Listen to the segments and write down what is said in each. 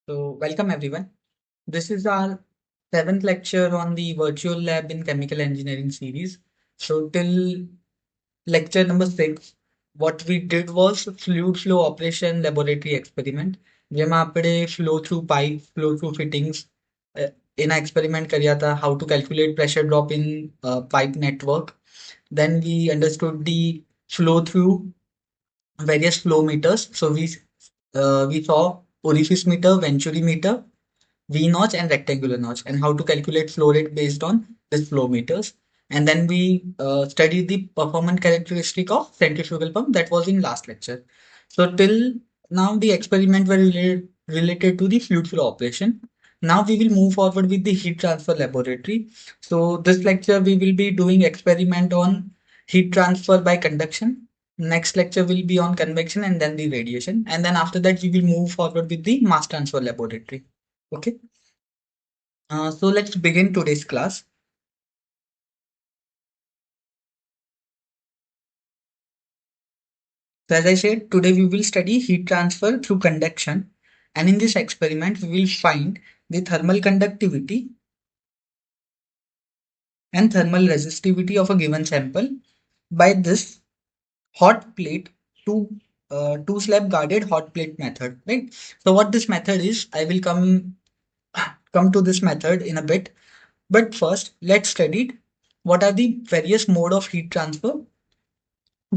So, welcome everyone. This is our seventh lecture on the virtual lab in chemical engineering series. So, till lecture number six, what we did was fluid flow operation laboratory experiment. જેમાં આપણે flow through pipe, flow through fittings એના experiment કર્યા હતા, how to calculate pressure drop in pipe network. Then we understood the flow through various flow meters. So we saw orifice meter, venturi meter, V notch and rectangular notch, and how to calculate flow rate based on this flow meters. And then we studied the performance characteristic of centrifugal pump that was in last lecture. So till now the experiment were related to the fluid flow operation. Now we will move forward with the heat transfer laboratory. So this lecture we will be doing experiment on heat transfer by conduction. Next lecture will be on convection and then the radiation. And then after that we will move forward with the mass transfer laboratory. Okay. So let's begin today's class. So as I said, today we will study heat transfer through conduction. And in this experiment, we will find the thermal conductivity and thermal resistivity of a given sample by this hot plate two slab guarded hot plate method, right? So what this method is, I will come to this method in a bit. But first, let's study what are the various mode of heat transfer,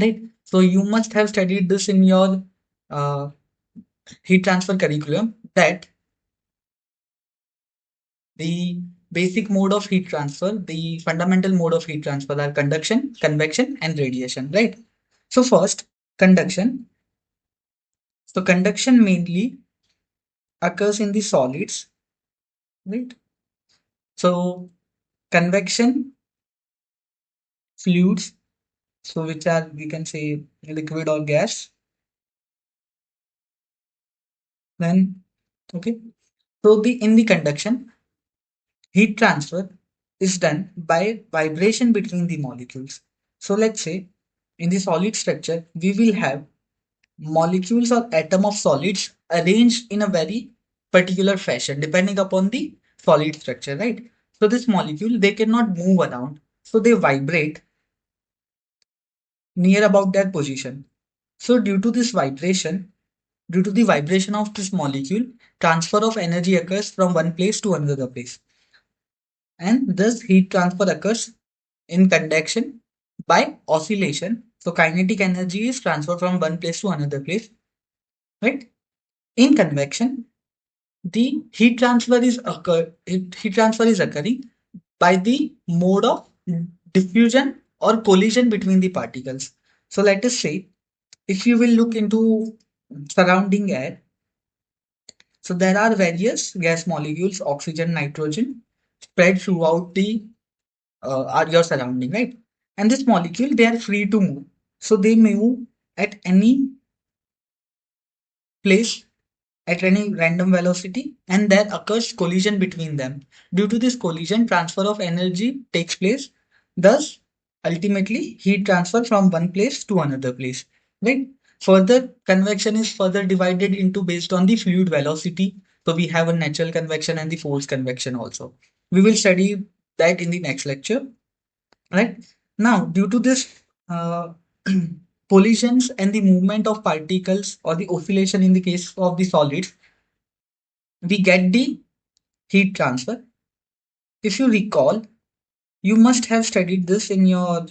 right? So you must have studied this in your uh, heat transfer curriculum that the basic mode of heat transfer, the fundamental mode of heat transfer are conduction, convection, and radiation, right? So first, conduction. So conduction mainly occurs in the solids, right? So convection, fluids, so which are we can say liquid or gas. Then okay. So the in the conduction, heat transfer is done by vibration between the molecules. So let's say in the solid structure, we will have molecules or atom of solids arranged in a very particular fashion depending upon the solid structure, right? So this molecule, they cannot move around. So they vibrate near about their position. So due to the vibration of this molecule, transfer of energy occurs from one place to another place. And thus heat transfer occurs in conduction by oscillation. So kinetic energy is transferred from one place to another place, right? In convection, the heat transfer is occurring by the mode of diffusion or collision between the particles. So let us say if you will look into surrounding air, so there are various gas molecules, oxygen, nitrogen, spread throughout the your surrounding, right? And this molecule, they are free to move. So they move at any place at any random velocity, and there occurs collision between them. Due to this collision, transfer of energy takes place. Thus, ultimately, heat transfer from one place to another place. Right? Further, convection is further divided into based on the fluid velocity. So we have a natural convection and the forced convection also. We will study that in the next lecture. Right? Now, due to this collisions and the movement of particles or the oscillation in the case of the solids, we get the heat transfer. If you recall, you must have studied this in your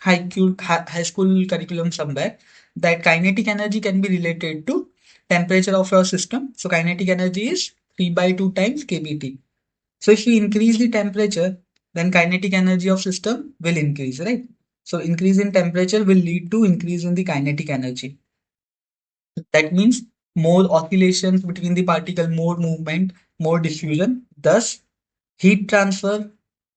high school curriculum somewhere that kinetic energy can be related to temperature of your system. So kinetic energy is 3 by 2 times kBT. So if you increase the temperature, then kinetic energy of system will increase, right? So increase in temperature will lead to increase in the kinetic energy. That means more oscillations between the particle, more movement, more diffusion. Thus, heat transfer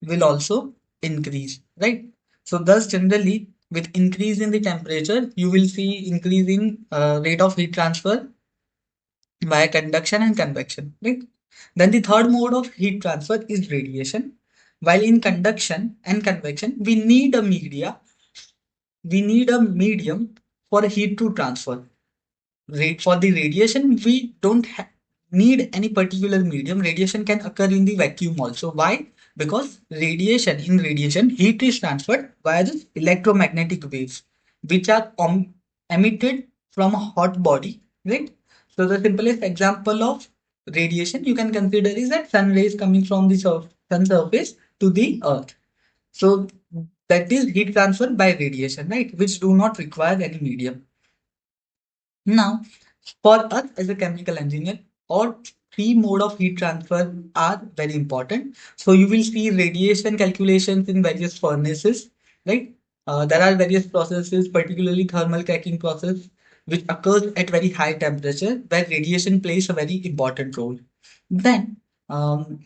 will also increase, right? So thus generally with increase in the temperature, you will see increase in rate of heat transfer via conduction and convection, right? Then the third mode of heat transfer is radiation. While in conduction and convection, we need a medium for heat to transfer. For the radiation, we don't have need any particular medium, radiation can occur in the vacuum also. Why? Because in radiation, heat is transferred via the electromagnetic waves, which are emitted from a hot body, right? So the simplest example of radiation you can consider is that sun rays coming from the sun surface to the earth. So that is heat transfer by radiation, right? Which do not require any medium. Now, for us as a chemical engineer, all three mode of heat transfer are very important. So you will see radiation calculations in various furnaces, right? There are various processes, particularly thermal cracking process, which occurs at very high temperature, where radiation plays a very important role. Then, um,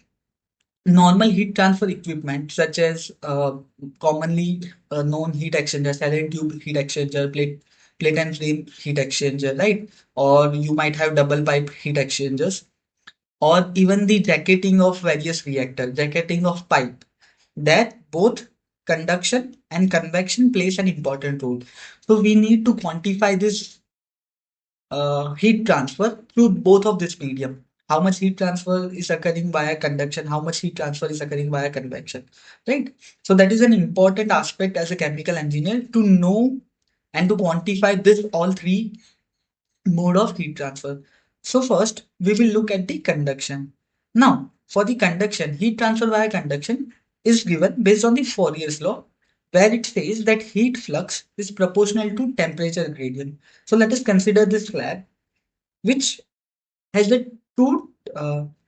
normal heat transfer equipment such as commonly known heat exchanger, silent tube heat exchanger, plate and flame heat exchanger, right? Or you might have double pipe heat exchangers, or even the jacketing of various reactors, jacketing of pipe. That both conduction and convection plays an important role. So we need to quantify this heat transfer through both of this medium. How much heat transfer is occurring via conduction, how much heat transfer is occurring via convection, right? So that is an important aspect as a chemical engineer to know and to quantify this all three mode of heat transfer. So first, we will look at the conduction. Now, for the conduction, heat transfer via conduction is given based on the Fourier's law, where it says that heat flux is proportional to temperature gradient. So let us consider this slab which has the two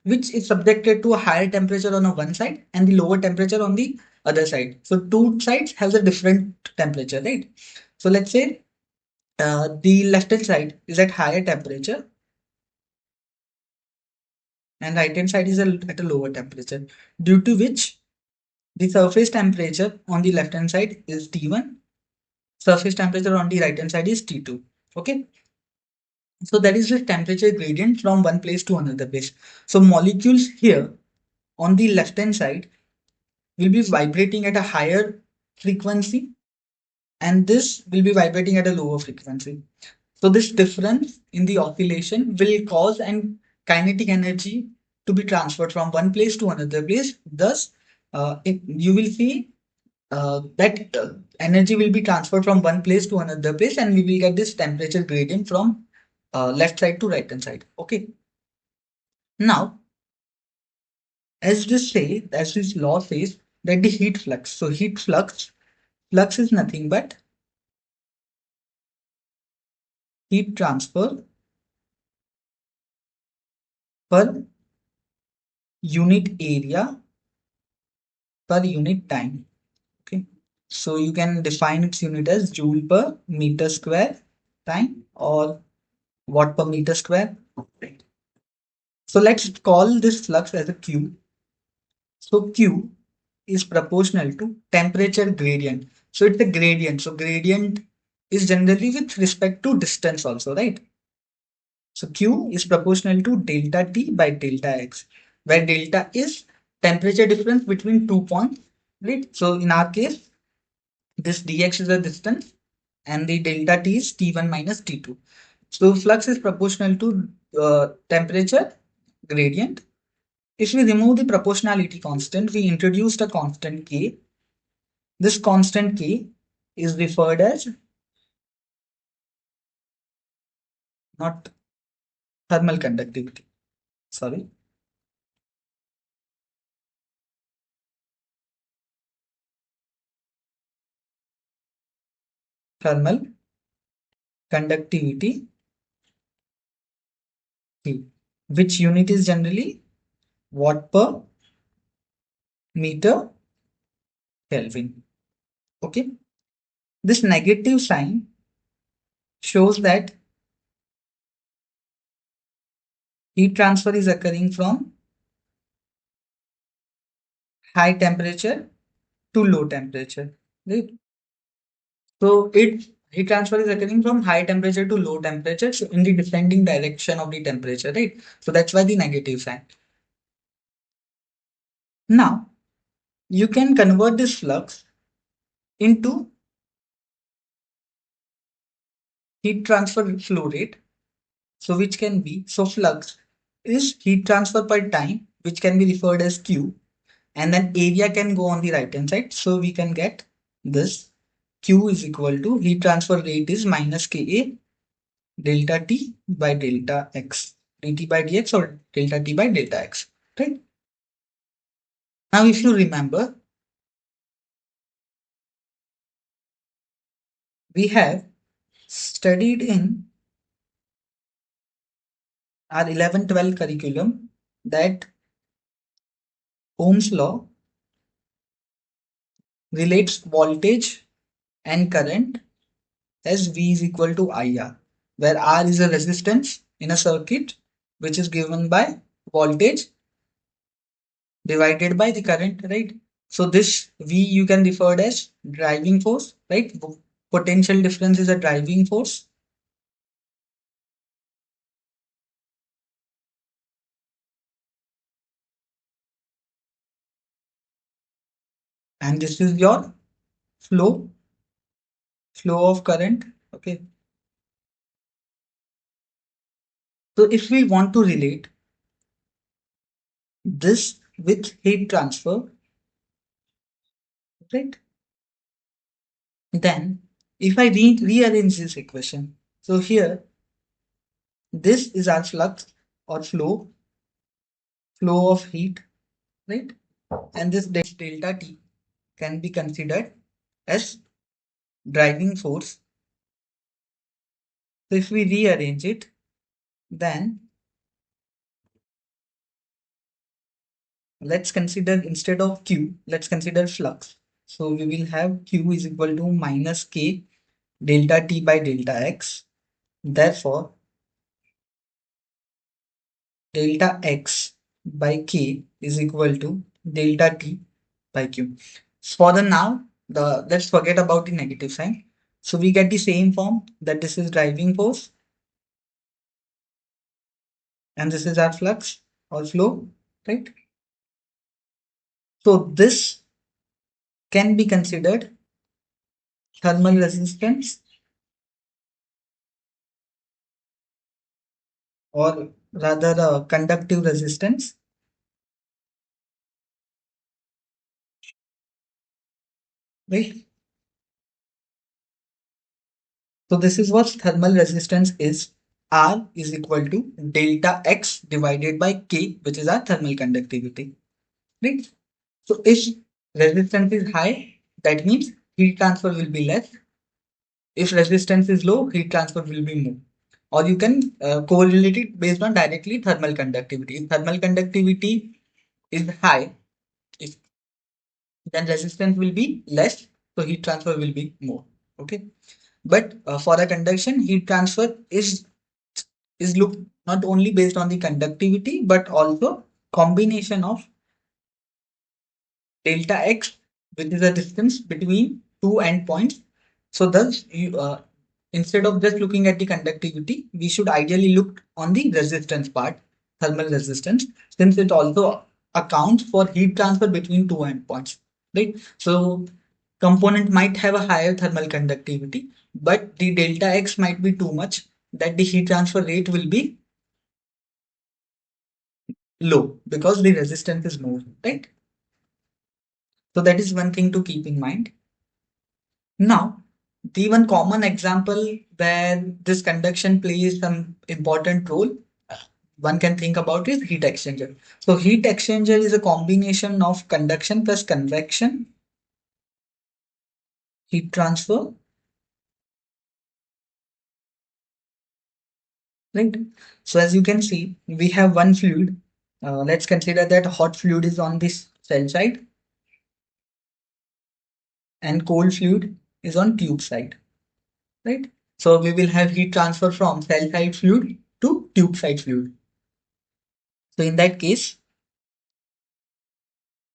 which is subjected to a higher temperature on a one side and the lower temperature on the other side. So two sides have a different temperature, right? So let's say the left hand side is at higher temperature and right hand side is at a lower temperature, due to which the surface temperature on the left hand side is T1, surface temperature on the right hand side is T2. Okay, so that is the temperature gradient from one place to another place. So molecules here on the left hand side will be vibrating at a higher frequency and this will be vibrating at a lower frequency. So this difference in the oscillation will cause an kinetic energy to be transferred from one place to another place. Thus, you will see that energy will be transferred from one place to another place and we will get this temperature gradient from left side to right hand side. Okay. Now, as this law says that the heat flux. So flux is nothing but heat transfer per unit area per unit time. Okay. So you can define its unit as joule per meter square time or watt per meter square. Right. So let's call this flux as a Q. So Q is proportional to temperature gradient. So it's a gradient. So gradient is generally with respect to distance also, right? So Q is proportional to delta T by delta X, where delta is temperature difference between 2 points, right? So in our case, this dx is the distance and the delta T is T1 minus T2. So flux is proportional to temperature gradient. If we remove the proportionality constant, we introduced a constant K. This constant K is referred as not thermal conductivity, sorry, thermal conductivity Q, which unit is generally watt per meter Kelvin. Okay. This negative sign shows that heat transfer is occurring from high temperature to low temperature. Right? So heat transfer is occurring from high temperature to low temperature, so in the descending direction of the temperature, right? So that's why the negative sign. Now you can convert this flux into heat transfer flow rate. So which can be, so flux is heat transfer per time, which can be referred as Q, and then area can go on the right hand side. So we can get this Q is equal to heat transfer rate is minus Ka delta T by delta X, dt by dx or delta T by delta X, right? Now, if you remember, we have studied in our 11-12 curriculum that Ohm's law relates voltage and current as V is equal to IR, where R is a resistance in a circuit which is given by voltage divided by the current, right? So this V you can refer as driving force, right? Potential difference is a driving force, and this is your flow, flow of current. Okay. So if we want to relate this with heat transfer, right? Then if I rearrange this equation, so here this is our flux or flow of heat, right? And this delta T can be considered as driving force. So if we rearrange it, then let's consider instead of Q, let's consider flux. So we will have Q is equal to minus K delta T by delta X. Therefore, delta X by K is equal to delta T by Q. For the now, let's forget about the negative sign. So we get the same form that this is driving force and this is our flux or flow, right? So this can be considered thermal resistance or rather conductive resistance, right? So this is what thermal resistance is. R is equal to delta X divided by K, which is our thermal conductivity, right? So if resistance is high, that means heat transfer will be less. If resistance is low, heat transfer will be more. Or you can correlate it based on directly thermal conductivity. If thermal conductivity is high, if then resistance will be less, so heat transfer will be more. Okay, but for a conduction, heat transfer is looked not only based on the conductivity but also combination of delta x, which is the distance between two endpoints. So thus, instead of just looking at the conductivity, we should ideally look on the resistance part, thermal resistance, since it also accounts for heat transfer between two endpoints, right? So component might have a higher thermal conductivity, but the delta x might be too much that the heat transfer rate will be low because the resistance is more, right? So that is one thing to keep in mind. Now, the one common example where this conduction plays some important role, one can think about is heat exchanger. So heat exchanger is a combination of conduction plus convection, heat transfer, right? So as you can see, we have one fluid. Let's consider that hot fluid is on this cell side and cold fluid is on tube side, right? So we will have heat transfer from cell side fluid to tube side fluid. So in that case,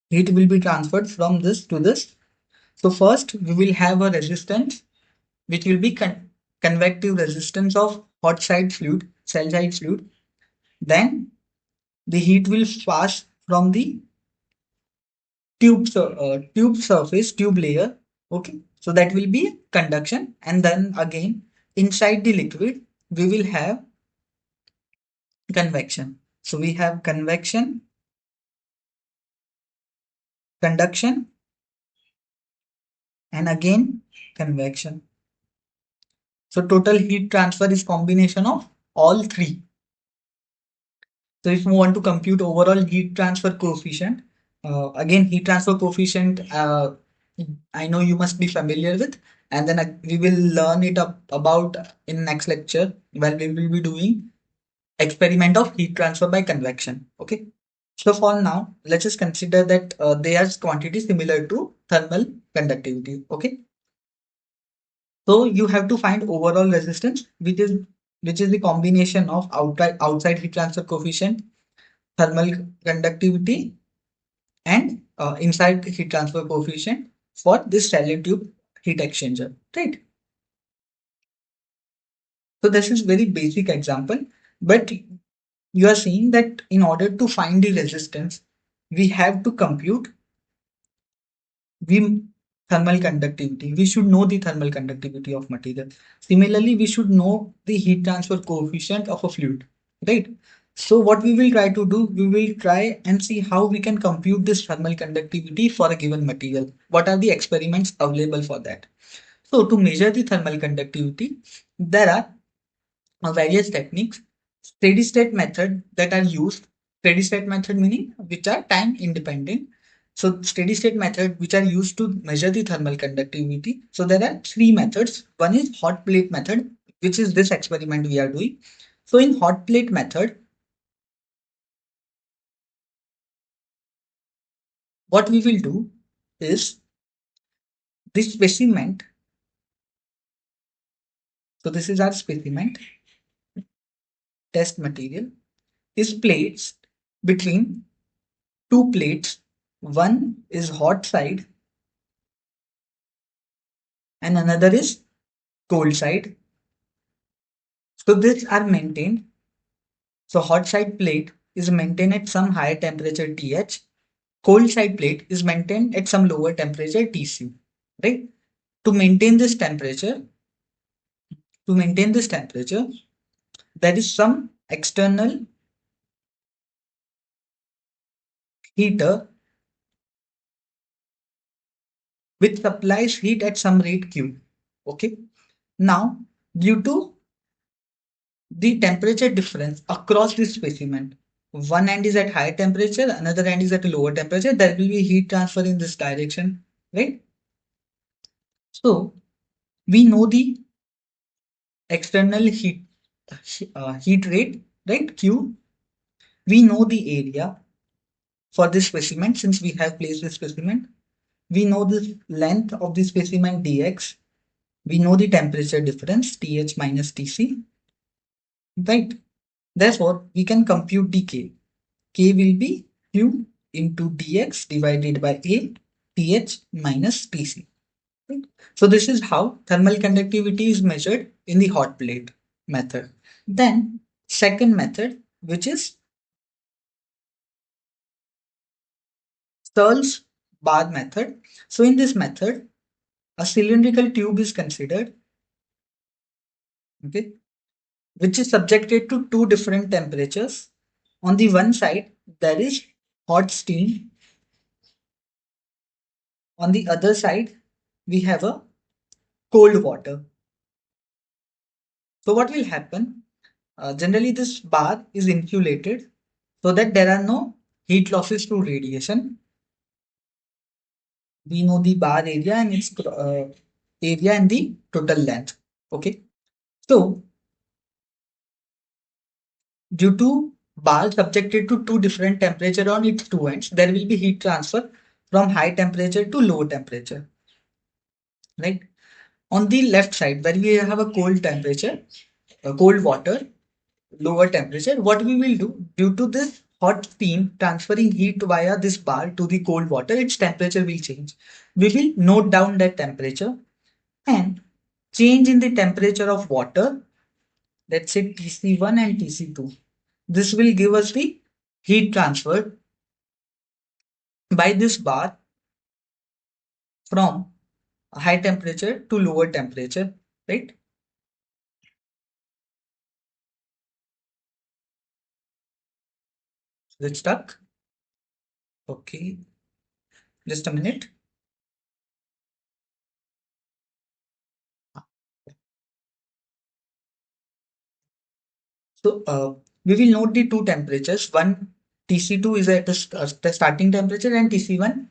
heat will be transferred from this to this. So first we will have a resistance which will be convective resistance of hot side fluid, cell side fluid. Then the heat will pass from the tube surface, tube layer. Okay, so that will be conduction, and then again inside the liquid we will have convection. So we have convection, conduction, and again convection. So total heat transfer is combination of all three. So if we want to compute overall heat transfer coefficient, again heat transfer coefficient, I know you must be familiar with, and then we will learn it up about in next lecture where we will be doing experiment of heat transfer by convection. Okay. So for now, let's just consider that they are quantity similar to thermal conductivity. Okay. So you have to find overall resistance, which is the combination of outside heat transfer coefficient, thermal conductivity, and inside heat transfer coefficient for this silent tube heat exchanger, right? So this is very basic example, but you are seeing that in order to find the resistance, we have to compute we thermal conductivity. We should know the thermal conductivity of material. Similarly, we should know the heat transfer coefficient of a fluid, right? So what we will try to do, we will try and see how we can compute this thermal conductivity for a given material. What are the experiments available for that? So to measure the thermal conductivity, there are various techniques, steady state method that are used. Steady state method meaning which are time independent. So steady state method which are used to measure the thermal conductivity. So there are three methods. One is hot plate method, which is this experiment we are doing. So in hot plate method, what we will do is this specimen. So this is our specimen test material is placed between two plates. One is hot side and another is cold side. So these are maintained. So hot side plate is maintained at some higher temperature TH. Cold side plate is maintained at some lower temperature TC. Right? To maintain this temperature, to maintain this temperature, there is some external heater which supplies heat at some rate Q. Okay. Now, due to the temperature difference across this specimen, one end is at higher temperature, another end is at a lower temperature, there will be heat transfer in this direction, right? So we know the external heat rate, right? Q. We know the area for this specimen since we have placed this specimen. We know the length of the specimen dx. We know the temperature difference Th minus Tc, right? Therefore, we can compute the K. K will be Q into dx divided by A Th minus Tc. Right? So this is how thermal conductivity is measured in the hot plate method. Then second method, which is Searle's bar method. So in this method, a cylindrical tube is considered, okay, which is subjected to two different temperatures. On the one side, there is hot steam. On the other side, we have a cold water. So what will happen? Generally, this bar is insulated so that there are no heat losses through radiation. We know the bar area and its area and the total length. Okay. So due to bar subjected to two different temperature on its two ends, there will be heat transfer from high temperature to low temperature. Right. On the left side, where we have a cold temperature, a cold water, lower temperature, what we will do due to this hot steam transferring heat via this bar to the cold water, its temperature will change. We will note down that temperature and change in the temperature of water, let's say TC1 and TC2. This will give us the heat transfer by this bar from high temperature to lower temperature, right? Is it stuck? Okay, just a minute. So we will note the two temperatures. One TC2 is at the starting temperature and TC1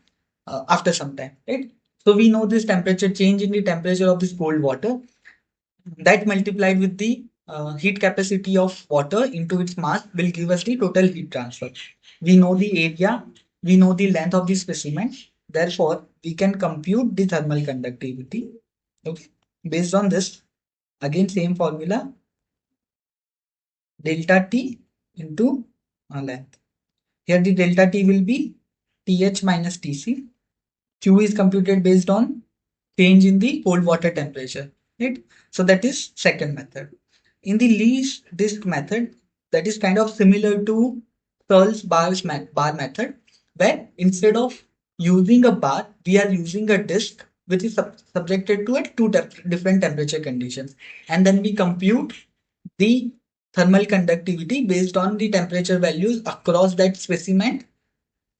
after some time, right? So we know this temperature change in the temperature of this cold water that multiplied with the heat capacity of water into its mass will give us the total heat transfer. We know the area, we know the length of the specimen. Therefore, we can compute the thermal conductivity. Okay. Based on this, again same formula, delta T into length. Here the delta T will be TH minus TC. Q is computed based on change in the cold water temperature, right? So that is second method. In the least disk method, that is kind of similar to Searle's bar method, where instead of using a bar, we are using a disk which is subjected to a different temperature conditions, and then we compute the thermal conductivity based on the temperature values across that specimen,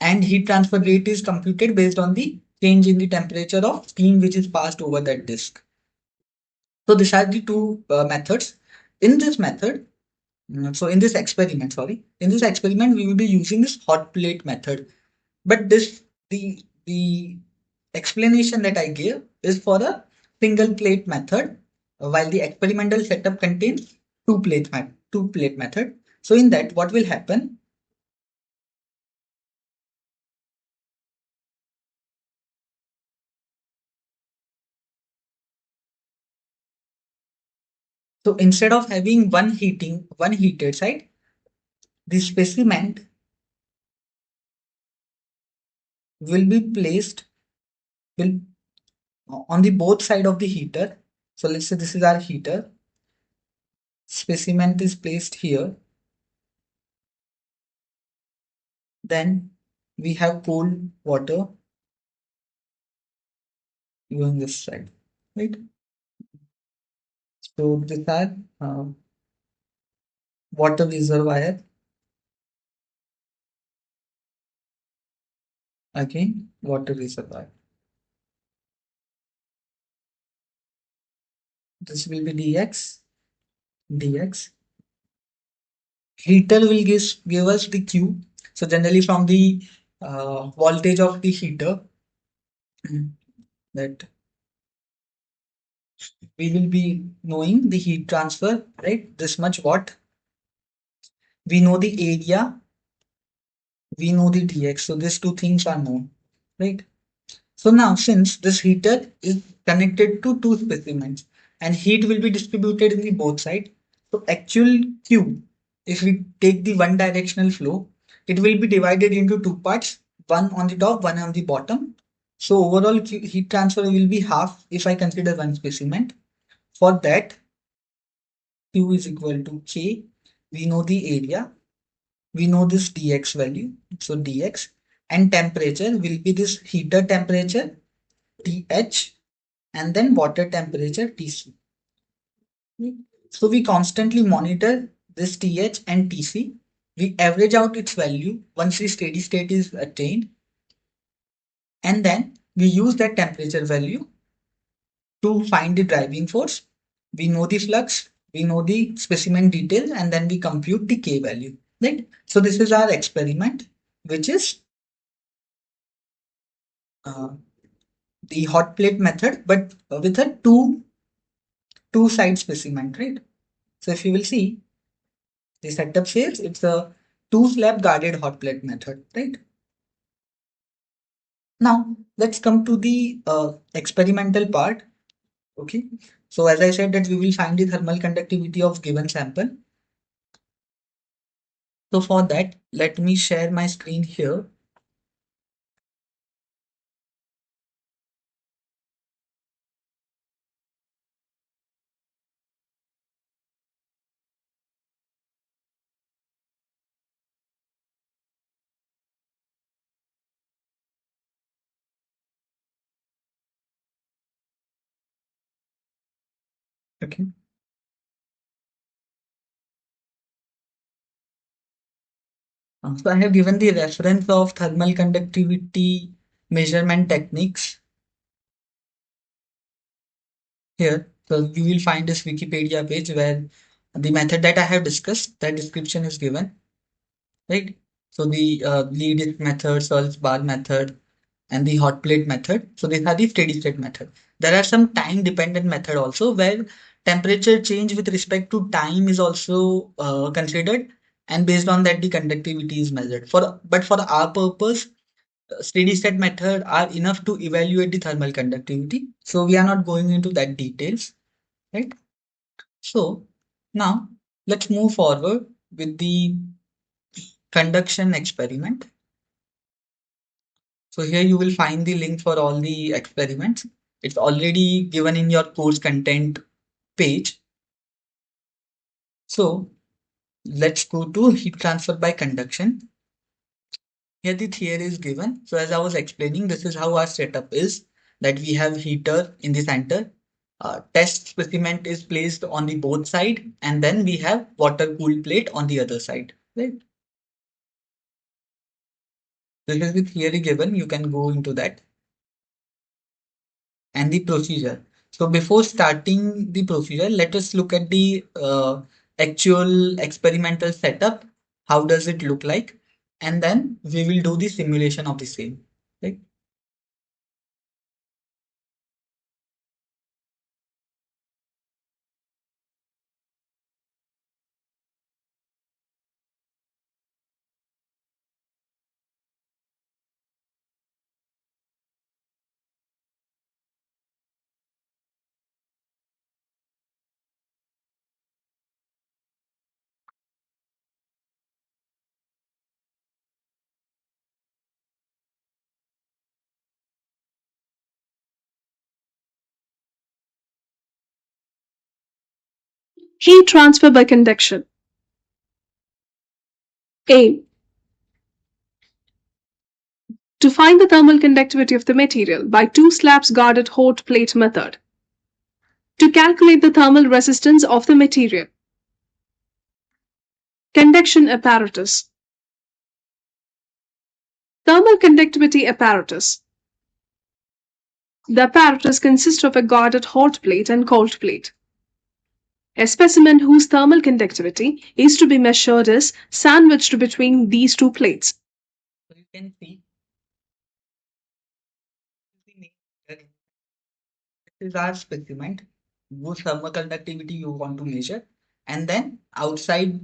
and heat transfer rate is computed based on the change in the temperature of steam which is passed over that disk. So these are the two methods. In this method, in this experiment, sorry, in this experiment, we will be using this hot plate method. But the explanation that I gave is for a single plate method, while the experimental setup contains two plate method. So in that, what will happen? So instead of having one heated side, the specimen will be placed will on the both side of the heater. So let's say this is our heater. Specimen is placed here. Then we have cold water going this side, right? So these are water reservoir. Again, water reservoir. This will be dx. Heater will give us the Q. So generally from the voltage of the heater, that we will be knowing the heat transfer, right? This much watt. We know the area, we know the dx. So these two things are known, right? So now since this heater is connected to two specimens and heat will be distributed in the both sides, so actual Q, if we take the one directional flow, it will be divided into two parts, one on the top, one on the bottom. So overall heat transfer will be half if I consider one specimen. For that, Q is equal to K. We know the area. We know this dx value. So dx, and temperature will be this heater temperature TH and then water temperature TC. So we constantly monitor this TH and TC. We average out its value once the steady state is attained, and then we use that temperature value to find the driving force. We know the flux, we know the specimen detail, and then we compute the K value. Right? So this is our experiment, which is uh, the hot plate method, but with a two side specimen, right? So if you will see, the setup says it's a two slab guarded hot plate method, right? Now let's come to the experimental part. Okay. So as I said that we will find the thermal conductivity of given sample. So for that, let me share my screen here. Okay. So I have given the reference of thermal conductivity measurement techniques here. So you will find this Wikipedia page where the method that I have discussed, that description is given, right? So the lead method, Searle's bar method, and the hot plate method. So these are the steady state method. There are some time dependent method also where temperature change with respect to time is also considered, and based on that the conductivity is measured. For our purpose, steady state method are enough to evaluate the thermal conductivity. So we are not going into that details, right? So now let's move forward with the conduction experiment. So here you will find the link for all the experiments. It's already given in your course content page. So let's go to heat transfer by conduction. Here the theory is given. So as I was explaining, this is how our setup is, that we have heater in the center. Test specimen is placed on the both side, and then we have water cooled plate on the other side. Right? This is the theory given. You can go into that. And the procedure. So before starting the procedure, let us look at the actual experimental setup. How does it look like? And then we will do the simulation of the same. Right? Heat transfer by conduction. Aim. To find the thermal conductivity of the material by two slabs guarded hot plate method. To calculate the thermal resistance of the material. Conduction apparatus. Thermal conductivity apparatus. The apparatus consists of a guarded hot plate and cold plate. A specimen whose thermal conductivity is to be measured is sandwiched between these two plates. So you can see that this is our specimen whose thermal conductivity you want to measure. And then outside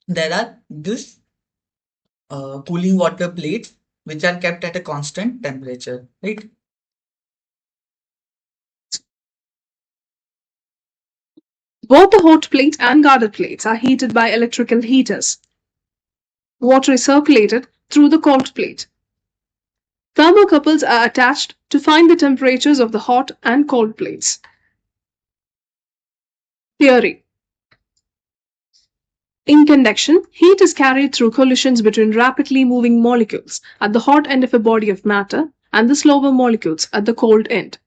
there are this cooling water plates which are kept at a constant temperature, right? Both the hot plate and guarded plates are heated by electrical heaters. Water is circulated through the cold plate. Thermocouples are attached to find the temperatures of the hot and cold plates. Theory. In conduction, heat is carried through collisions between rapidly moving molecules at the hot end of a body of matter and the slower molecules at the cold end.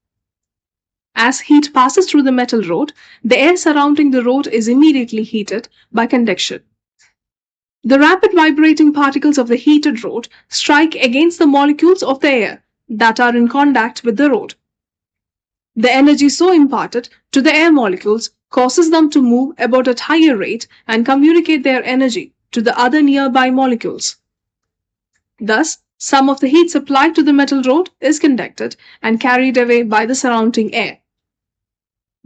As heat passes through the metal rod, the air surrounding the rod is immediately heated by conduction. The rapid vibrating particles of the heated rod strike against the molecules of the air that are in contact with the rod. The energy so imparted to the air molecules causes them to move about at higher rate and communicate their energy to the other nearby molecules. Thus, some of the heat supplied to the metal rod is conducted and carried away by the surrounding air.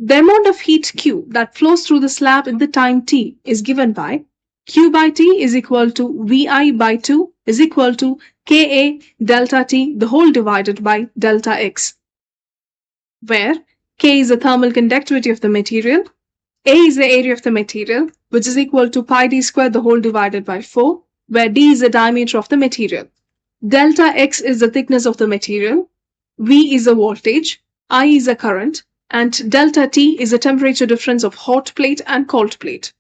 The amount of heat Q that flows through the slab in the time t is given by Q by T is equal to Vi by 2 is equal to Ka delta T the whole divided by delta X, where K is the thermal conductivity of the material, A is the area of the material, which is equal to pi d squared the whole divided by 4, where d is the diameter of the material. Delta X is the thickness of the material, V is the voltage, I is the current, and delta T is the temperature difference of hot plate and cold plate.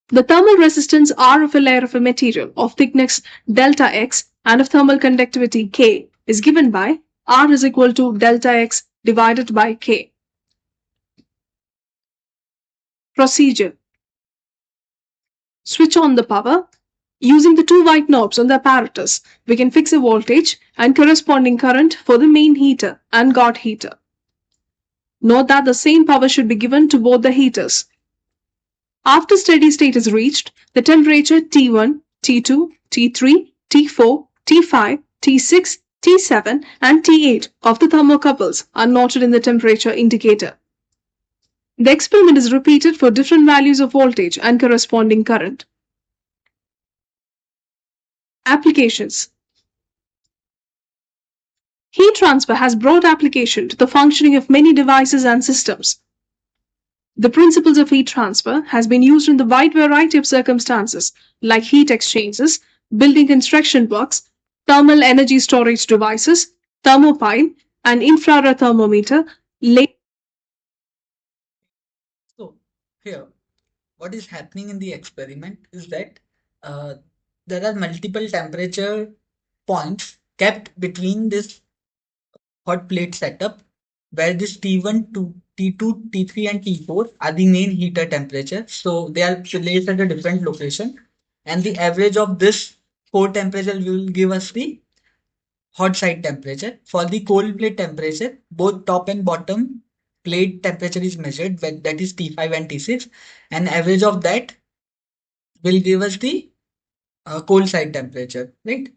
The thermal resistance R of a layer of a material of thickness delta X and of thermal conductivity K is given by R is equal to delta X divided by K. Procedure. Switch on the power. Using the two white knobs on the apparatus, we can fix a voltage and corresponding current for the main heater and guard heater. Note that the same power should be given to both the heaters. After steady state is reached, the temperature T1, T2, T3, T4, T5, T6, T7, and T8 of the thermocouples are noted in the temperature indicator. The experiment is repeated for different values of voltage and corresponding current. Applications. Heat transfer has broad application to the functioning of many devices and systems. The principles of heat transfer has been used in the wide variety of circumstances like heat exchangers, building construction works, thermal energy storage devices, thermopile, and infrared thermometer. So here, what is happening in the experiment is that uh, there are multiple temperature points kept between this hot plate setup where this T1 to T2, T3 and T4 are the main heater temperature. So they are placed at a different location and the average of this four temperature will give us the hot side temperature. For the cold plate temperature, both top and bottom plate temperature is measured, that is T5 and T6, and average of that will give us the cold side temperature, right?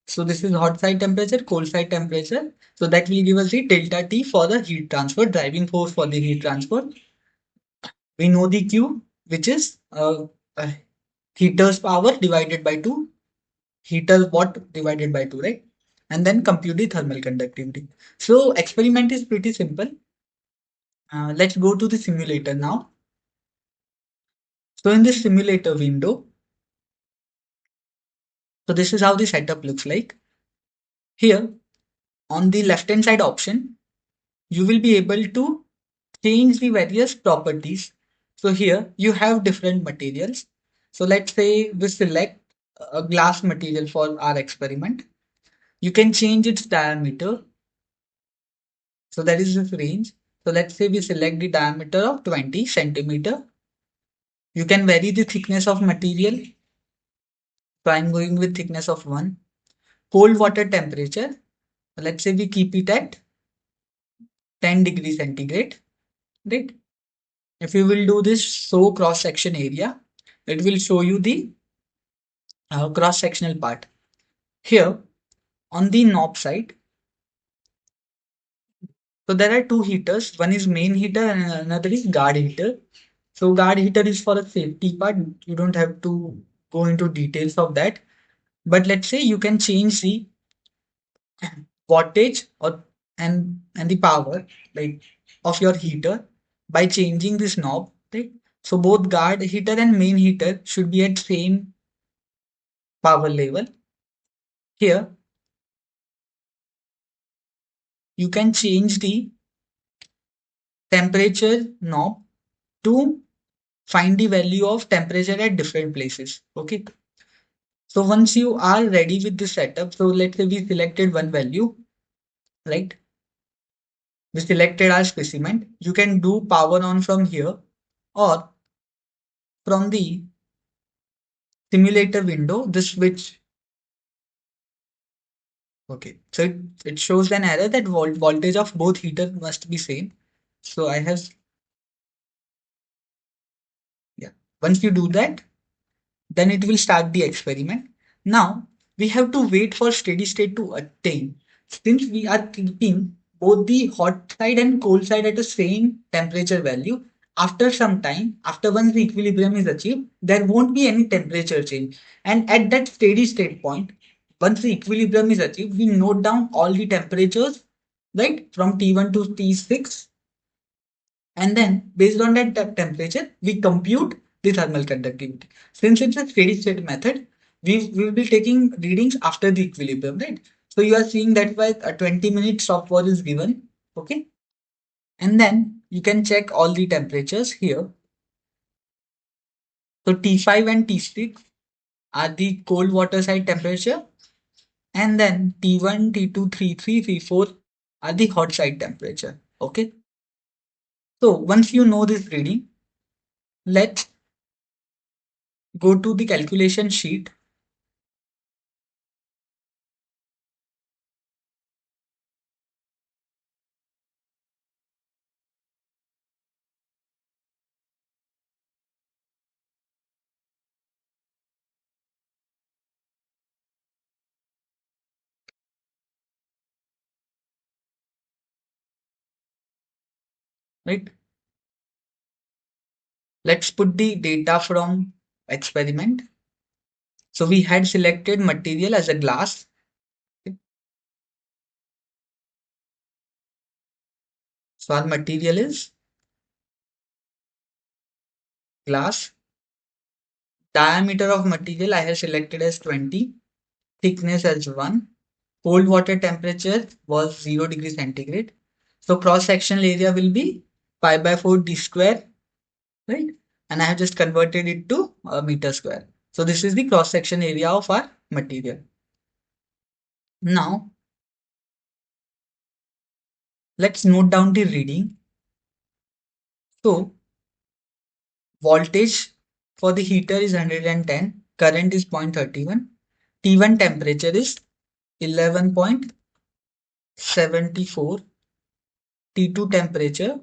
So this is hot side temperature, cold side temperature. So that will give us the delta T for the heat transfer, driving force for the heat transfer. We know the Q, which is heater's power divided by 2, heater watt divided by 2, right? And then compute the thermal conductivity. So experiment is pretty simple. Let's go to the simulator now. So in this simulator window, so this is how the setup looks like. Here on the left hand side option, you will be able to change the various properties. So here you have different materials. So let's say we select a glass material for our experiment. You can change its diameter. So that is this range. So let's say we select the diameter of 20 centimeter. You can vary the thickness of material. So I'm going with thickness of 1. Cold water temperature. Let's say we keep it at 10 degrees centigrade. Right? If you will do this show cross section area, it will show you the cross sectional part. Here on the knob side, so there are two heaters. One is main heater and another is guard heater. So guard heater is for a safety part. You don't have to go into details of that. But let's say you can change the wattage or and the power like of your heater by changing this knob. Right? So both guard heater and main heater should be at same power level. Here you can change the temperature knob to find the value of temperature at different places. Okay. So once you are ready with the setup, so let's say we selected one value, right? We selected our specimen. You can do power on from here or from the simulator window, this switch. Okay. So it shows an error that voltage of both heater must be same. So I have, yeah. Once you do that, then it will start the experiment. Now we have to wait for steady state to attain. Since we are keeping both the hot side and cold side at the same temperature value, after some time, after once the equilibrium is achieved, there won't be any temperature change. And at that steady state point, once the equilibrium is achieved, we note down all the temperatures, right, from T1 to T6, and then based on that temperature, we compute the thermal conductivity. Since it's a steady state method, we will be taking readings after the equilibrium, right? So you are seeing that by a 20 minute stopwatch is given, okay? And then you can check all the temperatures here. So T5 and T6 are the cold water side temperature, and then T1, T2, T3, T4 are the hot side temperature, okay? So once you know this reading, let's go to the calculation sheet right? Let's put the data from experiment. So we had selected material as a glass. Okay. So our material is glass. Diameter of material I have selected as 20. Thickness as 1. Cold water temperature was 0 degrees centigrade. So cross sectional area will be pi by 4 d square, right? And I have just converted it to a meter square. So this is the cross section area of our material. Now let's note down the reading. So voltage for the heater is 110, current is 0.31, T1 temperature is 11.74, T2 temperature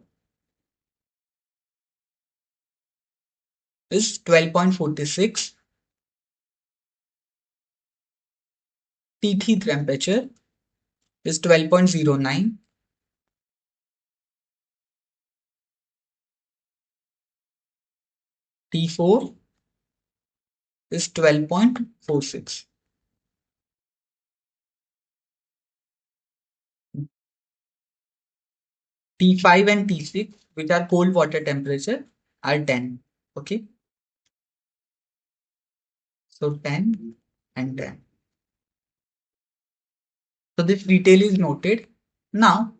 is 12.46, T3 temperature is 12.09, T4 is 12.46. T5 and T6, which are cold water temperature, are 10. Okay, so 10 and 10. So this detail is noted. Now,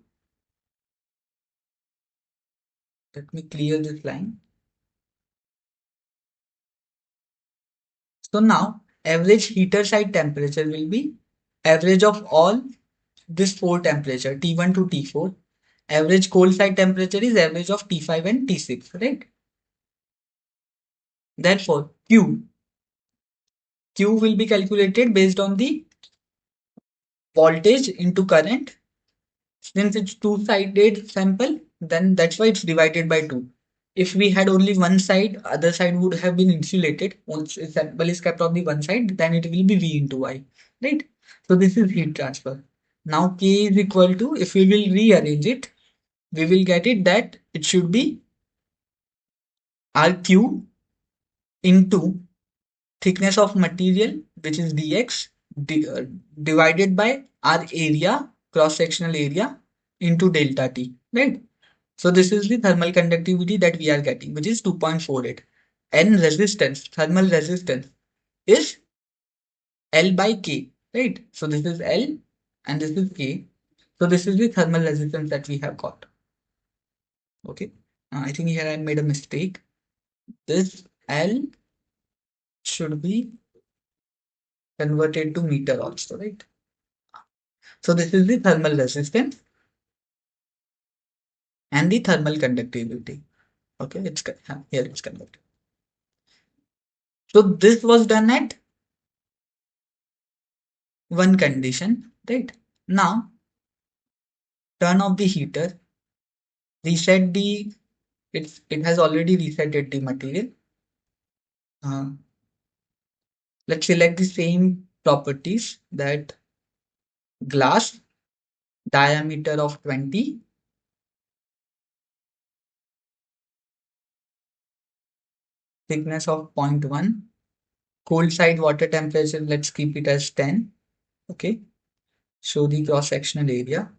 let me clear this line. So now, average heater side temperature will be average of all this four temperature T1 to T4. Average cold side temperature is average of T5 and T6, right? Therefore, Q will be calculated based on the voltage into current. Since it's two-sided sample, then that's why it's divided by 2. If we had only one side, other side would have been insulated. Once a sample is kept on the one side, then it will be V into I, right? So this is heat transfer. Now K is equal to, if we will rearrange it, we will get it that it should be RQ into thickness of material, which is dx, divided by our area, cross sectional area, into delta T, right? So this is the thermal conductivity that we are getting, which is 2.48. And resistance, thermal resistance is L by K, right? So this is L and this is K. So this is the thermal resistance that we have got. Okay. I think here I made a mistake. This L should be converted to meter also, right? So this is the thermal resistance and the thermal conductivity. Okay, here it's converted. So this was done at one condition, right? Now turn off the heater, reset the it has already resetted the material. Uh, let's select the same properties, that glass, diameter of 20, thickness of zero point 0.1, cold side water temperature, let's keep it as 10. Okay, show the cross sectional area.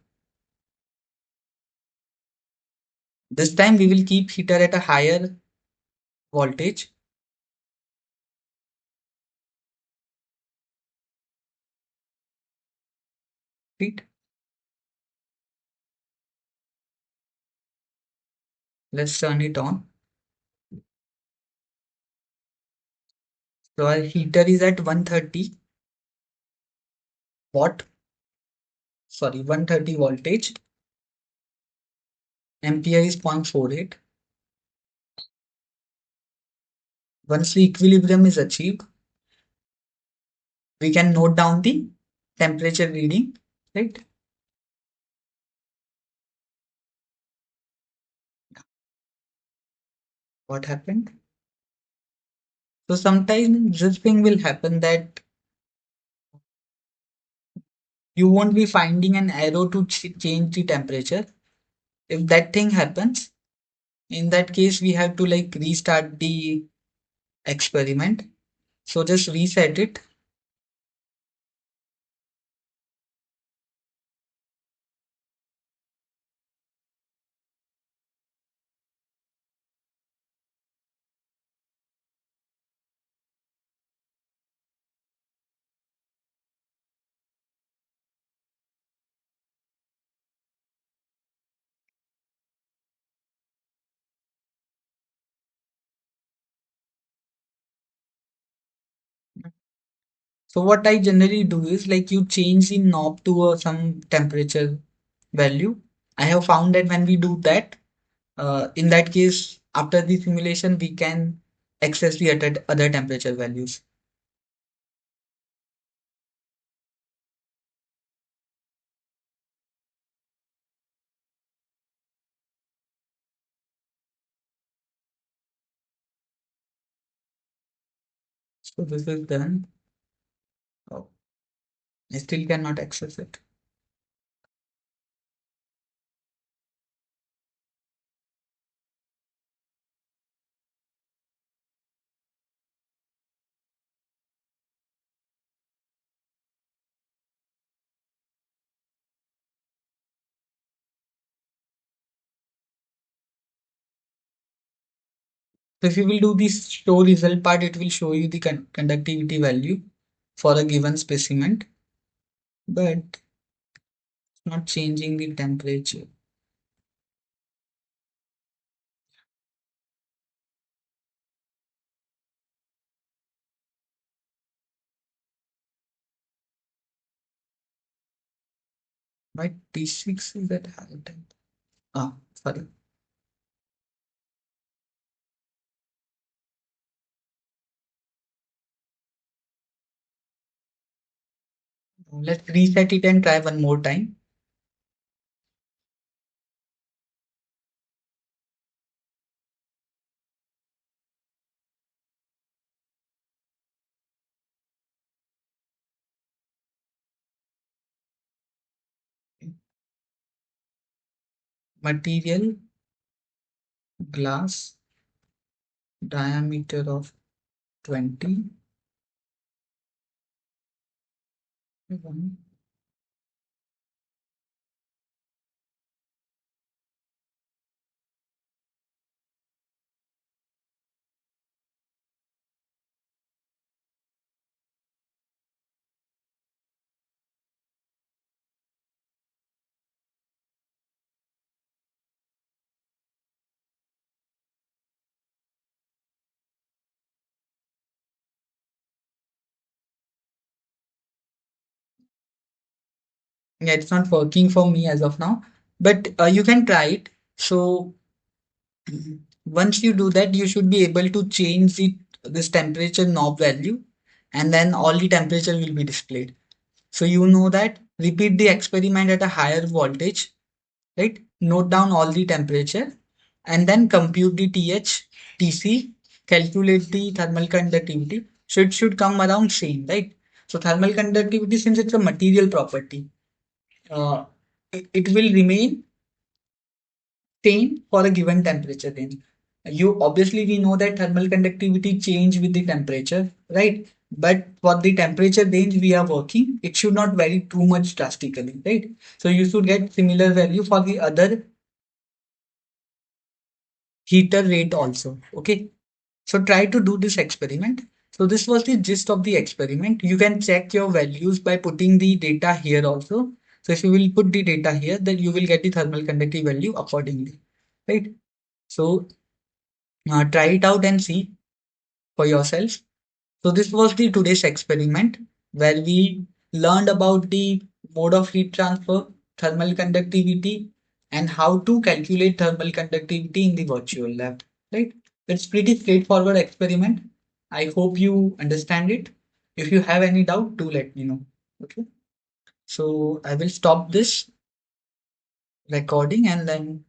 This time we will keep heater at a higher voltage. Right? Let's turn it on. So our heater is at 130 watt, sorry, 130 voltage. Ampere is 0.48. Once the equilibrium is achieved, we can note down the temperature reading, right? What happened? So sometimes this thing will happen that you won't be finding an arrow to change the temperature. If that thing happens, In that case, we have to like restart the experiment. So just reset it. So what I generally do is like you change the knob to some temperature value. I have found that when we do that, in that case, after the simulation, we can access the other temperature values. So this is done. Oh, I still cannot access it. So if you will do this show result part, it will show you the conductivity value for a given specimen, but it's not changing the temperature. Why T6 is at high temp? Ah, sorry. Let's reset it and try one more time. Material, glass, diameter of 20. One. Yeah, it's not working for me as of now, but you can try it. So once you do that, you should be able to change this temperature knob value, and then all the temperature will be displayed. So you know that repeat the experiment at a higher voltage, right? Note down all the temperature and then compute the TH, TC, calculate the thermal conductivity. So it should come around same, right? So thermal conductivity, since it's a material property, uh, it will remain same for a given temperature range. You obviously we know that thermal conductivity change with the temperature, right? But for the temperature range we are working, it should not vary too much drastically, right? So you should get similar value for the other heater rate also. Okay. So try to do this experiment. So this was the gist of the experiment. You can check your values by putting the data here also. So if you will put the data here, then you will get the thermal conductivity value accordingly, right? So try it out and see for yourself. So this was the today's experiment where we learned about the mode of heat transfer, thermal conductivity, and how to calculate thermal conductivity in the virtual lab. Right? It's pretty straightforward experiment. I hope you understand it. If you have any doubt, do let me know. Okay. So I will stop this recording and then